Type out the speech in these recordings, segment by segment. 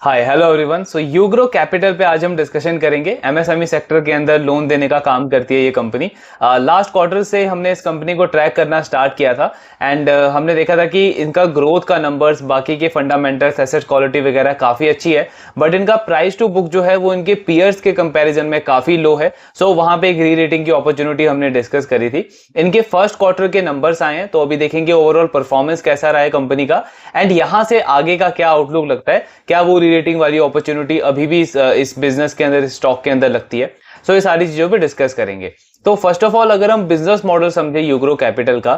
हाय hello everyone. So UGRO Capital पे आज हम डिस्कशन करेंगे। एमएसएमई सेक्टर के अंदर लोन देने का काम करती है ये कंपनी। लास्ट क्वार्टर से हमने इस कंपनी को ट्रैक करना स्टार्ट किया था एंड हमने देखा था कि इनका ग्रोथ का नंबर्स, बाकी के फंडामेंटल्स, एसेट क्वालिटी वगैरह काफी अच्छी है, बट इनका प्राइस टू बुक जो है वो इनके पीयर्स के कंपैरिजन में काफी लो है। सो वहां पे एक री रेटिंग की अपॉर्चुनिटी हमने डिस्कस करी थी। इनके फर्स्ट क्वार्टर के नंबर्स आए हैं तो अभी देखेंगे ओवरऑल परफॉर्मेंस कैसा रहा है कंपनी का एंड यहां से आगे का क्या आउटलुक लगता है, क्या वो रेटिंग वाली अपॉर्चुनिटी अभी भी इस बिजनेस के अंदर, स्टॉक के अंदर लगती है। सो ये सारी चीजों पे डिस्कस करेंगे। तो फर्स्ट ऑफ ऑल अगर हम बिजनेस मॉडल समझे यूग्रो कैपिटल का,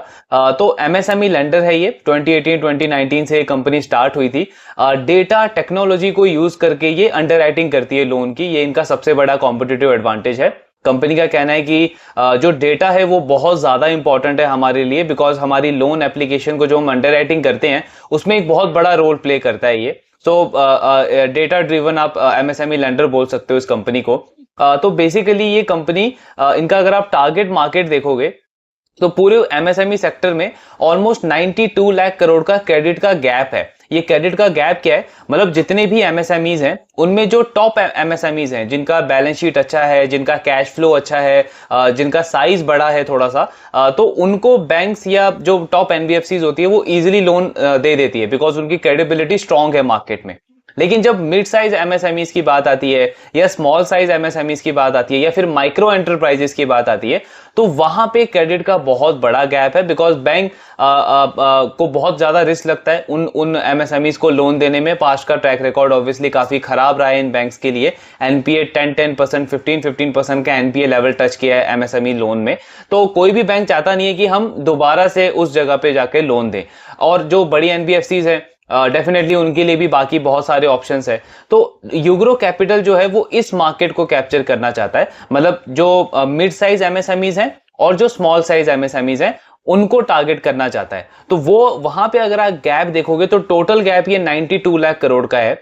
तो एमएसएमई लेंडर है ये। 2018-2019 से ये कंपनी स्टार्ट हुई थी। डेटा टेक्नोलॉजी को यूज करके ये अंडरराइटिंग करती है लोन की। ये इनका सबसे बड़ा कॉम्पिटिटिव एडवांटेज है। कंपनी का कहना है कि जो डेटा है वो बहुत ज्यादा इंपॉर्टेंट है हमारे लिए, बिकॉज हमारी लोन एप्लीकेशन को जो हम अंडरराइटिंग करते हैं उसमें एक बहुत बड़ा रोल प्ले करता है ये। सो डेटा ड्रिवन आप एमएसएमई लेंडर बोल सकते हो इस कंपनी को। तो बेसिकली ये कंपनी, इनका अगर आप टारगेट मार्केट देखोगे तो पूरे एमएसएमई सेक्टर में ऑलमोस्ट 92 लाख करोड़ का क्रेडिट का गैप है। ये क्रेडिट का गैप क्या है, मतलब जितने भी एमएसएमईज हैं उनमें जो टॉप एमएसएमईज हैं, जिनका बैलेंस शीट अच्छा है, जिनका कैश फ्लो अच्छा है, जिनका साइज बड़ा है थोड़ा सा, तो उनको बैंक्स या जो टॉप एनबीएफसीज होती है वो इजीली लोन दे देती है, बिकॉज उनकी क्रेडिबिलिटी स्ट्रांग है मार्केट में। लेकिन जब मिड साइज एमएसएमईज की बात आती है या स्मॉल साइज एमएसएमईज की बात आती है या फिर माइक्रो एंटरप्राइजेस की बात आती है, तो वहां पे क्रेडिट का बहुत बड़ा गैप है, बिकॉज बैंक को बहुत ज्यादा रिस्क लगता है उन एमएसएमईज को लोन देने में। पास्ट का ट्रैक रिकॉर्ड ऑब्वियसली काफी खराब रहा है इन बैंक्स के लिए। एनपीए 10% 15% का एनपीए लेवल टच किया है एमएसएमई लोन में। तो कोई भी बैंक चाहता नहीं है कि हम दोबारा से उस जगह पे जाके लोन दें। और जो बड़ी एनबीएफसीज है डेफिनेटली उनके लिए भी बाकी बहुत सारे ऑप्शंस है। तो यूग्रो कैपिटल जो है वो इस मार्केट को कैप्चर करना चाहता है, मतलब जो मिड साइज एमएसएमईज हैं और जो स्मॉल साइज एमएसएमईज हैं उनको टारगेट करना चाहता है। तो वो वहां पे अगर आप गैप देखोगे तो टोटल गैप ये 92 लाख करोड़ का है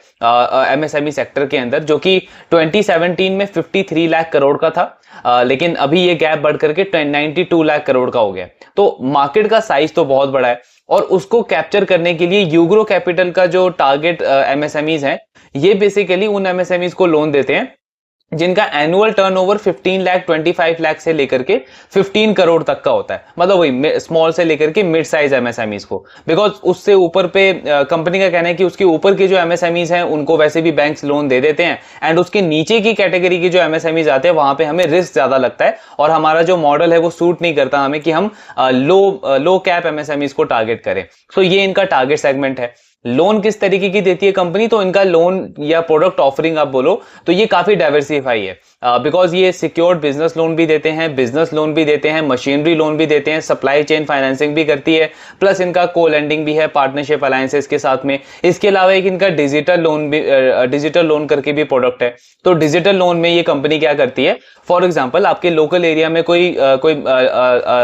एमएसएमई सेक्टर के अंदर, जो कि 2017 में 53 लाख करोड़ का था। लेकिन अभी ये गैप बढ़ करके 92 लाख करोड़ का हो गया। तो मार्केट का साइज तो बहुत बड़ा है और उसको कैप्चर करने के लिए यूग्रो कैपिटल का जो टारगेट एमएसएमईज हैं, ये बेसिकली उन एमएसएमईज को लोन देते हैं जिनका एनुअल टर्नओवर 15 लाख 25 लाख से लेकर के 15 करोड़ तक का होता है, मतलब वही स्मॉल से लेकर के मिड साइज एमएसएमईज को। बिकॉज उससे ऊपर पे कंपनी का कहना है कि उसके ऊपर के जो एमएसएमईज हैं उनको वैसे भी बैंक्स लोन दे देते हैं, एंड उसके नीचे की कैटेगरी के जो एमएसएमईज आते हैं वहां पे हमें रिस्क ज्यादा लगता है और हमारा जो मॉडल है वो सूट नहीं करता हमें कि हम लो कैप एमएसएमईज को टारगेट करें। सो ये इनका टारगेट सेगमेंट है। लोन किस तरीके की देती है कंपनी, तो इनका लोन या प्रोडक्ट ऑफरिंग आप बोलो तो ये काफी डाइवर्सिफाई है, बिकॉज ये सिक्योर्ड बिजनेस लोन भी देते हैं, बिजनेस लोन भी देते हैं, मशीनरी लोन भी देते हैं, सप्लाई चेन फाइनेंसिंग भी करती है, प्लस इनका को लेंडिंग भी है पार्टनरशिप अलायंसेस के साथ में। इसके अलावा एक इनका डिजिटल लोन करके भी प्रोडक्ट है। तो डिजिटल लोन में ये कंपनी क्या करती है, फॉर एग्जाम्पल आपके लोकल एरिया में कोई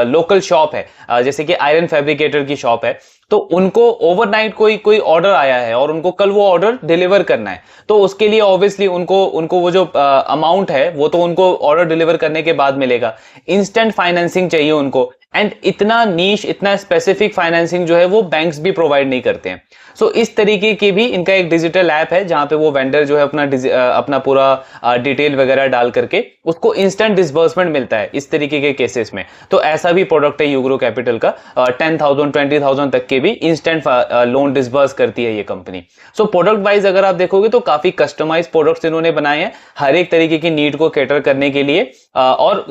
लोकल शॉप है, जैसे कि आयरन फैब्रिकेटर की शॉप है, तो उनको ओवरनाइट कोई ऑर्डर आया है और उनको कल वो ऑर्डर डिलीवर करना है, तो उसके लिए ऑब्वियसली उनको वो जो अमाउंट है वो तो उनको ऑर्डर डिलीवर करने के बाद मिलेगा। इंस्टेंट फाइनेंसिंग चाहिए उनको, एंड इतना नीश, इतना स्पेसिफिक फाइनेंसिंग जो है वो बैंक्स भी प्रोवाइड नहीं करते हैं। सो इस तरीके की भी इनका एक डिजिटल ऐप है जहां पे वो वेंडर जो है अपना पूरा डिटेल वगैरह डाल करके उसको इंस्टेंट डिसबर्समेंट मिलता है इस तरीके के केसेस में। तो ऐसा भी प्रोडक्ट है यूग्रो कैपिटल का। 10,000 20,000 तक के भी इंस्टेंट लोन डिसबर्स करती है ये कंपनी। सो प्रोडक्ट वाइज अगर आप देखोगे तो काफी कस्टमाइज प्रोडक्ट्स इन्होंने बनाए हैं हर एक तरीके की नीड को कैटर करने के लिए, और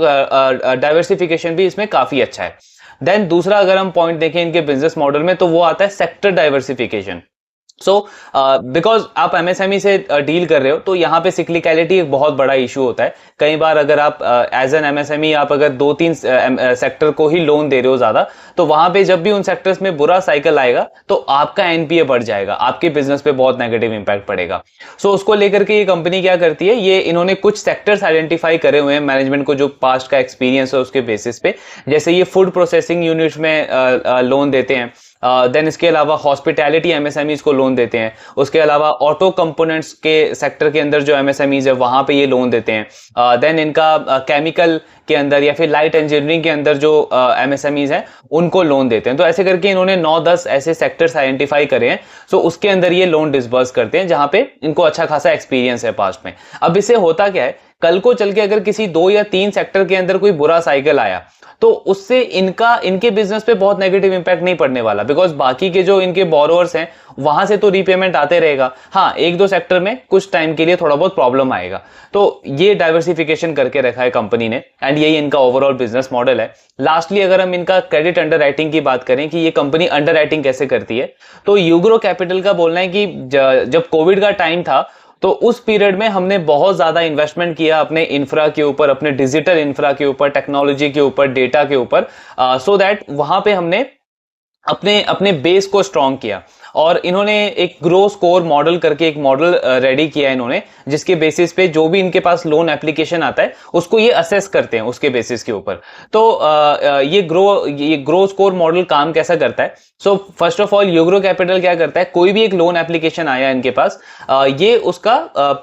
डाइवर्सिफिकेशन भी इसमें काफी अच्छा है। देन दूसरा अगर हम पॉइंट देखें इनके बिजनेस मॉडल में तो वो आता है सेक्टर डाइवर्सिफिकेशन। सो बिकॉज आप एमएसएमई से डील कर रहे हो तो यहाँ पे सिक्लिकलिटी एक बहुत बड़ा इशू होता है। कई बार अगर आप एज एन एमएसएमई आप अगर 2-3 सेक्टर को ही लोन दे रहे हो ज्यादा, तो वहां पे जब भी उन सेक्टर्स में बुरा साइकिल आएगा तो आपका एनपीए बढ़ जाएगा, आपके बिजनेस पे बहुत नेगेटिव इंपैक्ट पड़ेगा। सो उसको लेकर के ये कंपनी क्या करती है, ये इन्होंने कुछ सेक्टर्स आइडेंटिफाई करे हुए हैं मैनेजमेंट को जो पास्ट का एक्सपीरियंस है उसके बेसिस पे। जैसे ये फूड प्रोसेसिंग यूनिट में लोन देते हैं, देन इसके अलावा हॉस्पिटैलिटी एमएसएमईज को लोन देते हैं, उसके अलावा ऑटो कंपोनेंट्स के सेक्टर के अंदर जो एमएसएमईज है वहां पे ये लोन देते हैं, देन इनका केमिकल के अंदर या फिर लाइट इंजीनियरिंग के अंदर जो एमएसएमईज हैं उनको लोन देते हैं। तो ऐसे करके इन्होंने 9-10 ऐसे सेक्टर्स आइडेंटिफाई करे हैं, सो उसके अंदर ये लोन डिसबर्स करते हैं जहां पे इनको अच्छा खासा एक्सपीरियंस है पास्ट में। अब इससे होता क्या है, कल को चल के अगर किसी 2 या 3 सेक्टर के अंदर कोई बुरा साइकिल आया तो उससे इनके बिजनेस पे बहुत नेगेटिव इंपैक्ट नहीं पड़ने वाला, बिकॉज बाकी के जो इनके बोरोवर्स हैं वहां से तो रीपेमेंट आते रहेगा। हाँ, 1-2 सेक्टर में कुछ टाइम के लिए थोड़ा बहुत प्रॉब्लम आएगा। तो ये डाइवर्सिफिकेशन करके रखा है कंपनी ने एंड यही इनका ओवरऑल बिजनेस मॉडल है। लास्टली अगर हम इनका क्रेडिट अंडर राइटिंग की बात करें कि ये कंपनी अंडर राइटिंग कैसे करती है, तो यूग्रो कैपिटल का बोलना है कि जब कोविड का टाइम था तो उस पीरियड में हमने बहुत ज्यादा इन्वेस्टमेंट किया अपने इंफ्रा के ऊपर, अपने डिजिटल इंफ्रा के ऊपर, टेक्नोलॉजी के ऊपर, डेटा के ऊपर, सो दैट वहां पे हमने अपने अपने बेस को स्ट्रॉन्ग किया। और इन्होंने एक ग्रो स्कोर मॉडल करके एक मॉडल रेडी किया इन्होंने, जिसके बेसिस पे जो भी इनके पास लोन एप्लीकेशन आता है उसको ये असेस करते हैं उसके बेसिस के ऊपर। तो ये ग्रो स्कोर मॉडल काम कैसा करता है? So first of all Ugro capital क्या करता है, कोई भी एक लोन एप्लीकेशन आया इनके पास, ये उसका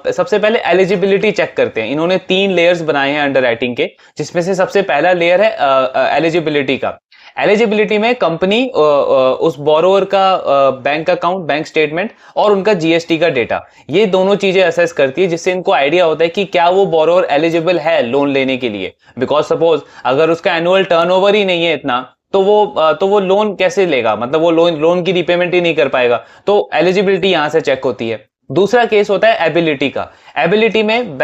सबसे पहले एलिजिबिलिटी चेक करते हैं। इन्होंने 3 लेयर्स बनाए हैं अंडर राइटिंग के, जिसमें से सबसे पहला लेयर है एलिजिबिलिटी का। एलिजिबिलिटी में कंपनी उस बोरोवर का बैंक अकाउंट, बैंक स्टेटमेंट और उनका जीएसटी का डेटा, ये दोनों चीजें असेस करती है, जिससे इनको आइडिया होता है कि क्या वो बोरोवर एलिजिबल है लोन लेने के लिए। बिकॉज सपोज अगर उसका एनुअल टर्नओवर ही नहीं है इतना, तो वो लोन कैसे लेगा, मतलब वो लोन की रिपेमेंट ही नहीं कर पाएगा। तो एलिजिबिलिटी यहां से चेक होती है। दूसरा केस होता है एबिलिटी का। एबिलिटी में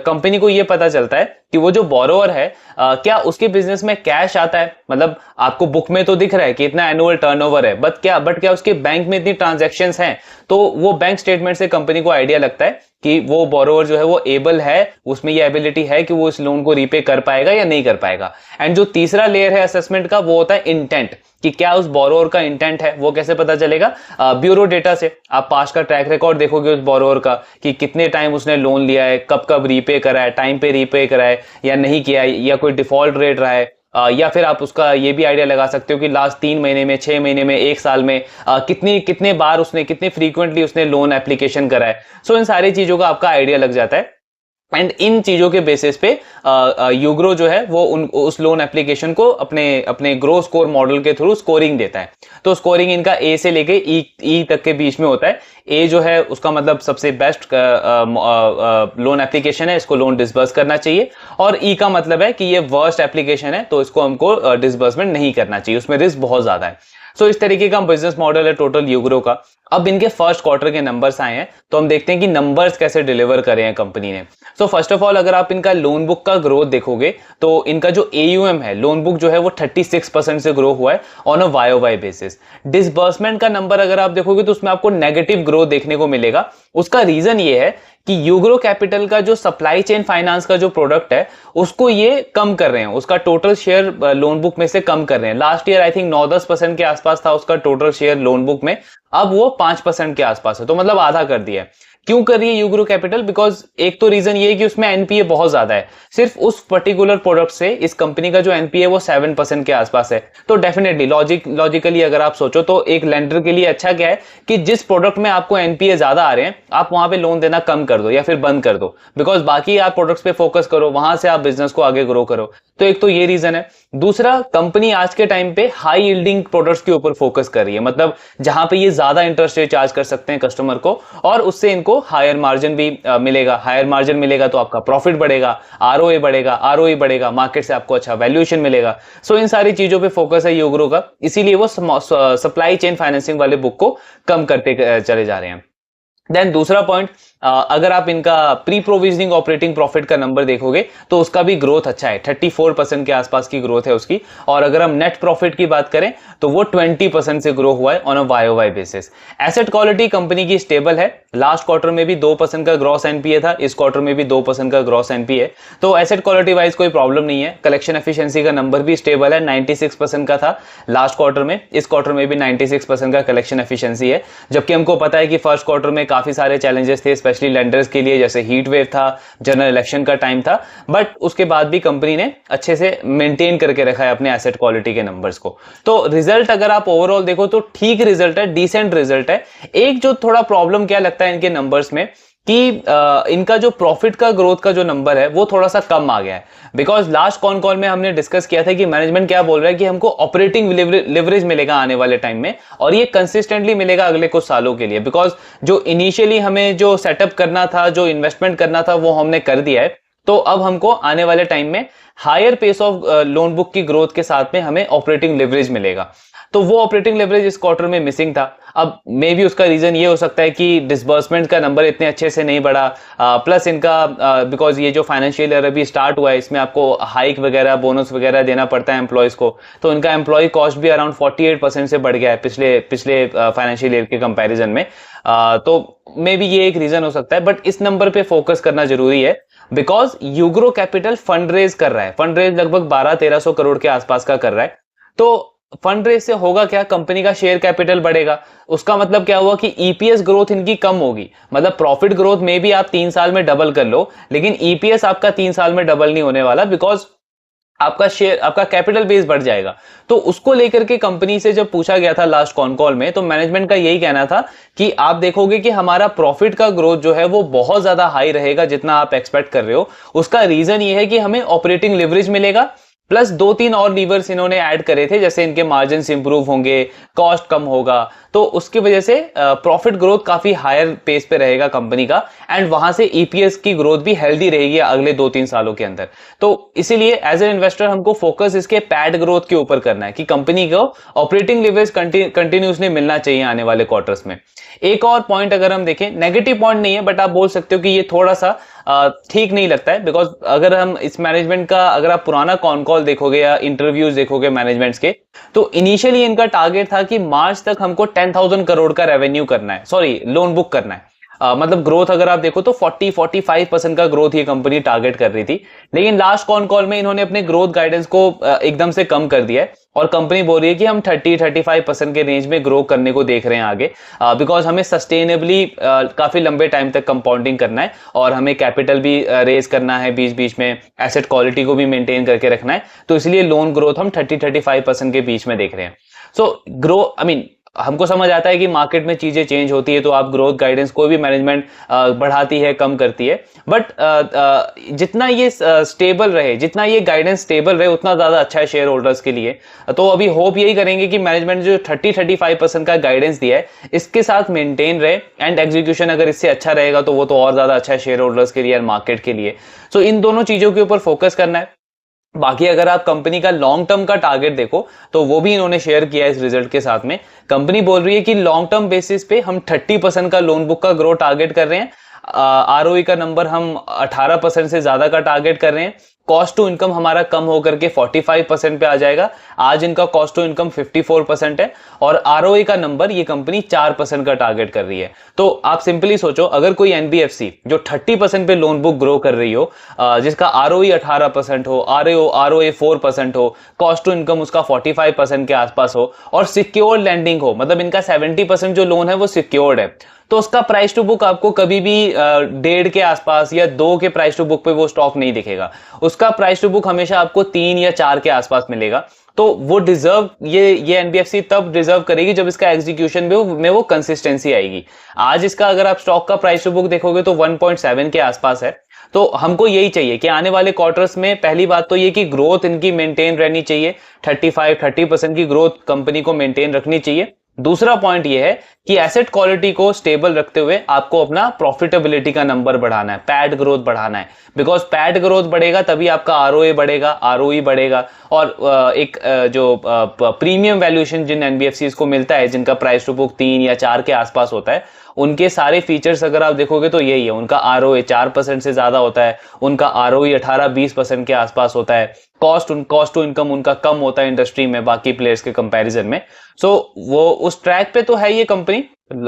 कंपनी को यह पता चलता है कि वो जो बोरोवर है क्या उसके बिजनेस में कैश आता है, मतलब आपको बुक में तो दिख रहा है कि इतना एनुअल टर्नओवर है, बट क्या उसके बैंक में इतनी ट्रांजैक्शंस हैं। तो वो बैंक स्टेटमेंट से कंपनी को आइडिया लगता है कि वो बोरोवर जो है वो एबल है, उसमें ये एबिलिटी है कि वो इस लोन को रीपे कर पाएगा या नहीं कर पाएगा। एंड जो तीसरा लेयर है असेसमेंट का, वो होता है इंटेंट, कि क्या उस बोरोवर का इंटेंट है। वो कैसे पता चलेगा? ब्यूरो डेटा से। आप पास का ट्रैक रिकॉर्ड देखोगे उस बोरोवर का कि कितने टाइम उसने लोन लिया है, कब कब रीपे करा है, टाइम पे रीपे करा है या नहीं किया है, या कोई डिफॉल्ट रेट रहा है, या फिर आप उसका ये भी आइडिया लगा सकते हो कि लास्ट 3 महीने में, 6 महीने में, 1 साल में कितने बार उसने, कितने फ्रीक्वेंटली उसने लोन एप्लीकेशन करा है। सो इन सारी चीजों का आपका आइडिया लग जाता है एंड इन चीजों के बेसिस पे यूग्रो जो है वो उस लोन एप्लीकेशन को अपने ग्रो स्कोर मॉडल के थ्रू स्कोरिंग देता है। तो स्कोरिंग इनका ए से लेके ई तक के बीच में होता है। ए जो है उसका मतलब सबसे बेस्ट लोन एप्लीकेशन है, इसको लोन डिसबर्स करना चाहिए, और ई का मतलब है कि ये वर्स्ट एप्लीकेशन है, तो इसको हमको डिसबर्समेंट नहीं करना चाहिए, उसमें रिस्क बहुत ज्यादा है। सो इस तरीके का बिजनेस मॉडल है टोटल यूग्रो का। अब इनके फर्स्ट क्वार्टर के नंबर्स आए हैं, तो हम देखते हैं कि नंबर्स कैसे डिलीवर करे हैं कंपनी ने। सो फर्स्ट ऑफ ऑल अगर आप इनका लोन बुक का ग्रोथ देखोगे तो इनका जो AUM है, लोन बुक जो है वो 36% से ग्रो हुआ है on a YOY basis. Disbursement का नंबर अगर आप देखोगे तो उसमें आपको नेगेटिव ग्रोथ देखने को मिलेगा। उसका रीजन ये है कि यूग्रो कैपिटल का जो सप्लाई चेन फाइनेंस का जो प्रोडक्ट है उसको ये कम कर रहे हैं, उसका टोटल शेयर लोन बुक में से कम कर रहे हैं। लास्ट ईयर आई थिंक 9-10% के आसपास था उसका टोटल शेयर लोन बुक में, अब वो 5% के आसपास है, तो मतलब आधा कर दिया है। क्यों कर रही है यूग्रो कैपिटल? बिकॉज एक तो रीजन ये है कि उसमें एनपीए बहुत ज्यादा है। सिर्फ उस पर्टिकुलर प्रोडक्ट से इस कंपनी का जो एनपीए वो 7% के आसपास है। तो डेफिनेटली लॉजिकली अगर आप सोचो तो एक लेंडर के लिए अच्छा क्या है कि जिस प्रोडक्ट में आपको एनपीए ज्यादा आ रहे हैं आप वहां पे लोन देना कम कर दो या फिर बंद कर दो, बिकॉज बाकी आप प्रोडक्ट्स पे फोकस करो, वहां से आप बिजनेस को आगे ग्रो करो। तो एक तो ये रीजन है। दूसरा, कंपनी आज के टाइम पे हाई यील्डिंग प्रोडक्ट्स के ऊपर फोकस कर रही है, मतलब जहां पे ये ज्यादा इंटरेस्ट रेट चार्ज कर सकते हैं कस्टमर को, और उससे इनको हायर मार्जिन भी मिलेगा। हायर मार्जिन मिलेगा तो आपका प्रॉफिट बढ़ेगा, आरओए बढ़ेगा, आरओई बढ़ेगा, मार्केट से आपको अच्छा वैल्यूएशन मिलेगा। सो इन सारी चीजों पे फोकस है यूग्रो का, इसीलिए वो सप्लाई चेन फाइनेंसिंग वाले बुक को कम करते चले जा रहे हैं। देन दूसरा पॉइंट, अगर आप इनका प्री प्रोविजनिंग ऑपरेटिंग प्रॉफिट का नंबर देखोगे तो उसका भी ग्रोथ अच्छा है, 34% के आसपास की ग्रोथ है उसकी। और अगर हम नेट प्रॉफिट की बात करें तो वो 20% से ग्रो हुआ है on a YOY basis. Asset quality company की स्टेबल है। लास्ट क्वार्टर में भी 2% का ग्रॉस एनपीए था, इस क्वार्टर में भी 2% का ग्रॉस एनपीए, तो एसेट क्वालिटी वाइज कोई प्रॉब्लम नहीं है। कलेक्शन एफिशिएंसी का नंबर भी स्टेबल है, 96% का था लास्ट क्वार्टर में, इस क्वार्टर में भी 96% का कलेक्शन एफिशिएंसी है। जबकि हमको पता है कि फर्स्ट क्वार्टर में काफी सारे चैलेंजेस थे, स्पेशली लेंडर्स के लिए, जैसे हीट वेव था, जनरल इलेक्शन का टाइम था, बट उसके बाद भी कंपनी ने अच्छे से मेंटेन करके रखा है अपने एसेट क्वालिटी के नंबर्स को। तो रिजल्ट अगर आप ओवरऑल देखो तो ठीक रिजल्ट है, डिसेंट रिजल्ट है। एक जो थोड़ा प्रॉब्लम क्या लगता है इनके नंबर्स में कि इनका जो प्रॉफिट का ग्रोथ का जो नंबर है वो थोड़ा सा कम आ गया है। बिकॉज लास्ट कॉन कॉल में हमने डिस्कस किया था कि मैनेजमेंट क्या बोल रहा है कि हमको ऑपरेटिंग लिवरेज मिलेगा आने वाले टाइम में, और ये कंसिस्टेंटली मिलेगा अगले कुछ सालों के लिए। बिकॉज जो इनिशियली हमें जो सेटअप करना था, जो इन्वेस्टमेंट करना था, वो हमने कर दिया है। तो अब हमको आने वाले टाइम में higher pace of loan book की ग्रोथ के साथ में हमें ऑपरेटिंग लिवरेज मिलेगा। तो वो ऑपरेटिंग लेवरेज इस क्वार्टर में मिसिंग था। अब मे बी उसका रीजन ये हो सकता है कि डिसबर्समेंट का नंबर इतने अच्छे से नहीं बढ़ा, प्लस इनका बिकॉज ये जो फाइनेंशियल ईयर अभी स्टार्ट हुआ है इसमें आपको हाइक वगैरह, बोनस वगैरह देना पड़ता है एम्प्लॉयज को, तो इनका एम्प्लॉय कॉस्ट भी अराउंड 48% से बढ़ गया है पिछले फाइनेंशियल ईयर के कंपैरिजन में। तो मे बी ये एक रीजन हो सकता है, बट इस नंबर पे फोकस करना जरूरी है because UGro Capital fund raise कर रहा है। फंड रेज लगभग 1200-1300 करोड़ के आसपास का कर रहा है। तो फंड रेज से होगा क्या, कंपनी का शेयर कैपिटल बढ़ेगा। उसका मतलब क्या हुआ कि ईपीएस ग्रोथ इनकी कम होगी। मतलब प्रॉफिट ग्रोथ में भी आप 3 साल में डबल कर लो, लेकिन ईपीएस आपका 3 साल में डबल नहीं होने वाला, बिकॉज आपका शेयर, आपका कैपिटल बेस बढ़ जाएगा। तो उसको लेकर के कंपनी से जब पूछा गया था लास्ट कॉन कॉल में, तो मैनेजमेंट का यही कहना था कि आप देखोगे कि हमारा प्रॉफिट का ग्रोथ जो है वो बहुत ज्यादा हाई रहेगा जितना आप एक्सपेक्ट कर रहे हो। उसका रीजन ये है कि हमें ऑपरेटिंग लिवरेज मिलेगा, प्लस 2-3 और लीवर्स इन्होंने ऐड करे थे, जैसे इनके मार्जिन इंप्रूव होंगे, कॉस्ट कम होगा, तो उसकी वजह से प्रॉफिट ग्रोथ काफी हायर पेस पे रहेगा कंपनी का, एंड वहां से ईपीएस की ग्रोथ भी हेल्दी रहेगी अगले 2-3 सालों के अंदर। तो इसीलिए एज एन इन्वेस्टर हमको फोकस इसके पैट ग्रोथ के ऊपर करना है कि कंपनी को ऑपरेटिंग लिवरेज कंटिन्यूसली मिलना चाहिए आने वाले क्वार्टर्स में। एक और पॉइंट अगर हम देखें, नेगेटिव पॉइंट नहीं है, बट आप बोल सकते हो कि ये थोड़ा सा ठीक नहीं लगता है। बिकॉज अगर हम इस मैनेजमेंट का, अगर आप पुराना कॉन कॉल देखोगे या इंटरव्यूज देखोगे मैनेजमेंट्स के, तो इनिशियली इनका टारगेट था कि मार्च तक हमको 10,000 करोड़ का रेवेन्यू करना है, सॉरी लोन बुक करना है। मतलब ग्रोथ अगर आप देखो तो 40-45% का ग्रोथ ये कंपनी टारगेट कर रही थी। लेकिन लास्ट कॉन कॉल में इन्होंने अपने ग्रोथ गाइडेंस को एकदम से कम कर दिया है, और कंपनी बोल रही है कि हम 30-35% के रेंज में ग्रो करने को देख रहे हैं आगे, बिकॉज हमें सस्टेनेबली काफी लंबे टाइम तक कंपाउंडिंग करना है, और हमें कैपिटल भी रेज करना है बीच बीच में, एसेट क्वालिटी को भी मेंटेन करके रखना है। तो इसलिए लोन ग्रोथ हम 30-35% के बीच में देख रहे हैं। सो हमको समझ आता है कि मार्केट में चीजें चेंज होती है, तो आप ग्रोथ गाइडेंस कोई भी मैनेजमेंट बढ़ाती है, कम करती है, बट जितना ये स्टेबल रहे, जितना ये गाइडेंस स्टेबल रहे, उतना ज्यादा अच्छा है शेयर होल्डर्स के लिए। तो अभी होप यही करेंगे कि मैनेजमेंट जो 30-35% का गाइडेंस दिया है इसके साथ मेंटेन रहे, एंड एग्जीक्यूशन अगर इससे अच्छा रहेगा तो वो तो और ज्यादा अच्छा है शेयर होल्डर्स के लिए और मार्केट के लिए। सो इन दोनों चीजों के ऊपर फोकस करना है। बाकी अगर आप कंपनी का लॉन्ग टर्म का टारगेट देखो तो वो भी इन्होंने शेयर किया है इस रिजल्ट के साथ में। कंपनी बोल रही है कि लॉन्ग टर्म बेसिस पे हम 30% का लोन बुक का ग्रोथ टारगेट कर रहे हैं, आरओई का नंबर हम 18% से ज्यादा का टारगेट कर रहे हैं, कॉस्ट टू इनकम हमारा कम होकर के 45% पे आ जाएगा। आज इनका कॉस्ट टू इनकम 54% है, और आरओई का नंबर ये कंपनी 4% का टारगेट कर रही है। तो आप सिंपली सोचो, अगर कोई एनबीएफसी जो 30% पे लोन बुक ग्रो कर रही हो, जिसका आरओई 18% हो, आरओए 4% हो, कॉस्ट टू इनकम उसका 45% के आसपास हो, और सिक्योर लैंडिंग हो, मतलब इनका 70% जो लोन है वो सिक्योर्ड है, तो उसका प्राइस टू बुक आपको कभी भी 1.5 के आसपास या 2 के प्राइस टू बुक पे वो स्टॉक नहीं दिखेगा। उसका प्राइस टू बुक हमेशा आपको 3 या 4 के आसपास मिलेगा। तो वो डिजर्व, ये एनबीएफसी तब डिजर्व करेगी जब इसका एग्जीक्यूशन में वो कंसिस्टेंसी आएगी। आज इसका अगर आप स्टॉक का प्राइस टू बुक देखोगे तो 1.7 के आसपास है। तो हमको यही चाहिए कि आने वाले क्वार्टर्स में पहली बात तो ये कि ग्रोथ इनकी मेंटेन रहनी चाहिए, 30% की ग्रोथ कंपनी को मेंटेन रखनी चाहिए। दूसरा पॉइंट ये है कि एसेट क्वालिटी को स्टेबल रखते हुए आपको अपना प्रॉफिटेबिलिटी का नंबर बढ़ाना है, पैड ग्रोथ बढ़ाना है, बिकॉज पैड ग्रोथ बढ़ेगा तभी आपका आरओए बढ़ेगा, आरओई बढ़ेगा, और एक जो प्रीमियम वैल्यूएशन जिन एनबीएफसीज को मिलता है, जिनका प्राइस टू बुक 3 या 4 के आसपास होता है, उनके सारे फीचर्स अगर आप देखोगे तो यही है। उनका आरओए 4% से ज्यादा होता है, उनका आरओई 18-20% के आसपास होता है, कॉस्ट टू इनकम उनका कम होता है इंडस्ट्री में बाकी प्लेयर्स के कंपैरिजन में। सो वो उस ट्रैक पे तो है ये कंपनी।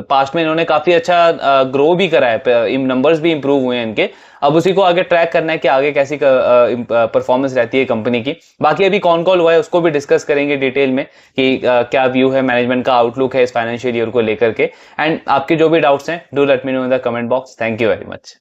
पास्ट में इन्होंने काफी अच्छा ग्रो भी करा है, नंबर्स भी इंप्रूव हुए हैं इनके। अब उसी को आगे ट्रैक करना है कि आगे कैसी परफॉर्मेंस रहती है कंपनी की। बाकी अभी कौन कॉल हुआ है उसको भी डिस्कस करेंगे डिटेल में कि क्या व्यू है मैनेजमेंट का, आउटलुक है इस फाइनेंशियल ईयर को लेकर के। एंड आपके जो भी डाउट्स हैं do let me know in the comment box. Thank you very much.